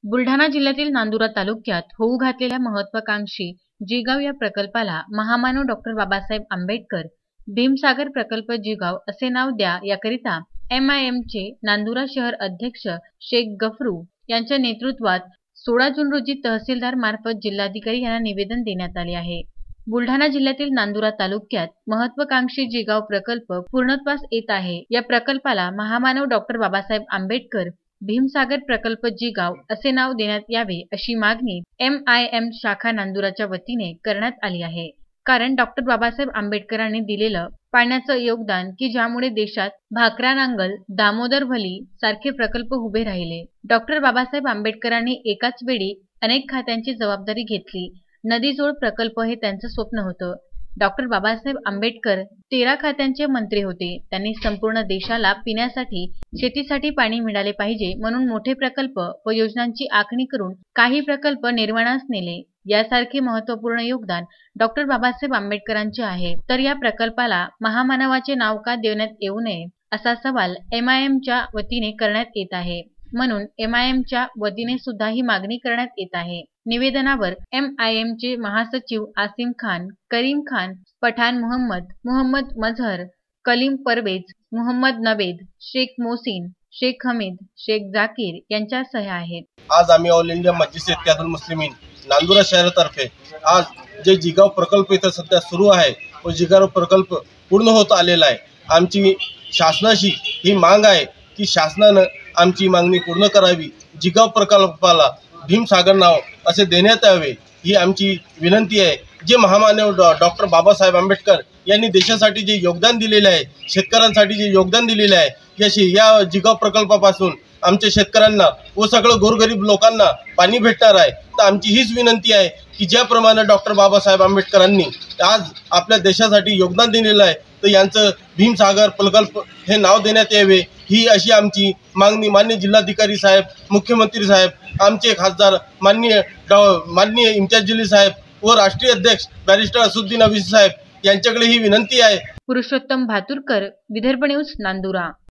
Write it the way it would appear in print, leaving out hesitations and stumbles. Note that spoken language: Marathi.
बुलढाणा जिल्ह्यातील नांदुरा तालुक्यात होऊ घातलेल्या महत्त्वाकांक्षी जिगाव या प्रकल्पाला महामानव डॉक्टर बाबासाहेब आंबेडकर भीमसागर प्रकल्प जिगाव असे नाव द्या याकरिता MIMचे नांदुरा शहर अध्यक्ष शेख गफरू यांच्या नेतृत्वात 16 जून रोजी तहसीलदार मार्फत जिल्हाधिकारी यांना निवेदन देण्यात आले आहे। बुलढाणा जिल्ह्यातील नांदुरा तालुक्यात महत्त्वाकांक्षी जिगाव प्रकल्प पूर्णत्वास येत आहे। या प्रकल्पाला महामानव डॉक्टर बाबासाहेब आंबेडकर भीमसागर प्रकल्प जिगाव असे नाव देण्यात यावे अशी मागणी MIM शाखा नांदुराच्या वतीने करण्यात आली आहे। कारण डॉक्टर बाबासाहेब आंबेडकरांनी दिलेलं पाण्याचं योगदान की ज्यामुळे देशात भाकरा नांगल, दामोदर भली सारखे प्रकल्प उभे राहिले। डॉक्टर बाबासाहेब आंबेडकरांनी एकाच वेळी अनेक खात्यांची जबाबदारी घेतली। नदीजोड प्रकल्प हे त्यांचं स्वप्न होतं। डॉक्टर बाबासाहेब आंबेडकर 13 खात्यांचे मंत्री होते। त्यांनी संपूर्ण देशाला पिण्यासाठी, शेतीसाठी पाणी मिळाले पाहिजे म्हणून मोठे प्रकल्प व योजनांची आखणी करून काही प्रकल्प निर्माणास नेले। यासारखे महत्त्वपूर्ण योगदान डॉक्टर बाबासाहेब आंबेडकरांचे आहे। तर या प्रकल्पाला महामानवाचे नाव का देण्यात येऊ नये असा सवाल MIMच्या वतीने करण्यात येत आहे। म्हणून MIMच्या वतीने सुद्धा ही मागणी करण्यात येत आहे। निवेदनावर MIMचे महासचिव आसिम खान, करीम खान, पठाण मोहम्मद मजहर, कलीम परवेज, मोहम्मद नवेद, शेख मोहसिन, शेख हमीद, शेख जाकीर यांच्या सह्या आहेत। आज आम्ही ऑल इंडिया मजलिस इत्तेहादुल मुस्लिमीन नांदुरा शहरातर्फे आज जे जिगाव प्रकल्प इथं सध्या सुरू आहे व जिगाव प्रकल्प पूर्ण होत आलेला आहे। आमची शासनाशी ही मांग आहे की शासनानं आमची मागणी पूर्ण करावी। जिगाव प्रकल्पाला भीमसागर नाव असे देण्यात यावे ही आमची विनंती आहे। जे महामानव डॉक्टर बाबासाहेब आंबेडकर यांनी देशासाठी जे योगदान दिलेले आहे, शेतकऱ्यांसाठी जे योगदान दिलेले आहे, या जिगाव प्रकल्पापासून आमच्या शेतकऱ्यांना व सगळं गोरगरीब लोकांना पाणी भेटणार आहे। तर आमची हीच विनंती आहे की ज्याप्रमाणे डॉक्टर बाबासाहेब आंबेडकरांनी आज आपल्या देशासाठी योगदान दिलेलं आहे तर यांचं भीमसागर प्रकल्प हे नाव देण्यात यावे ही अशी आमची मागणी माननीय जिल्हाधिकारी साहेब, मुख्यमंत्री साहेब, आमचे खासदार माननीय इम्तियाज जलील साहेब व राष्ट्रीय अध्यक्ष बॅरिस्टर असुद्दीन अवीसी साहेब यांच्याकडे ही विनंती आहे। पुरुषोत्तम भातुरकर, विदर्भ न्यूज, नांदुरा।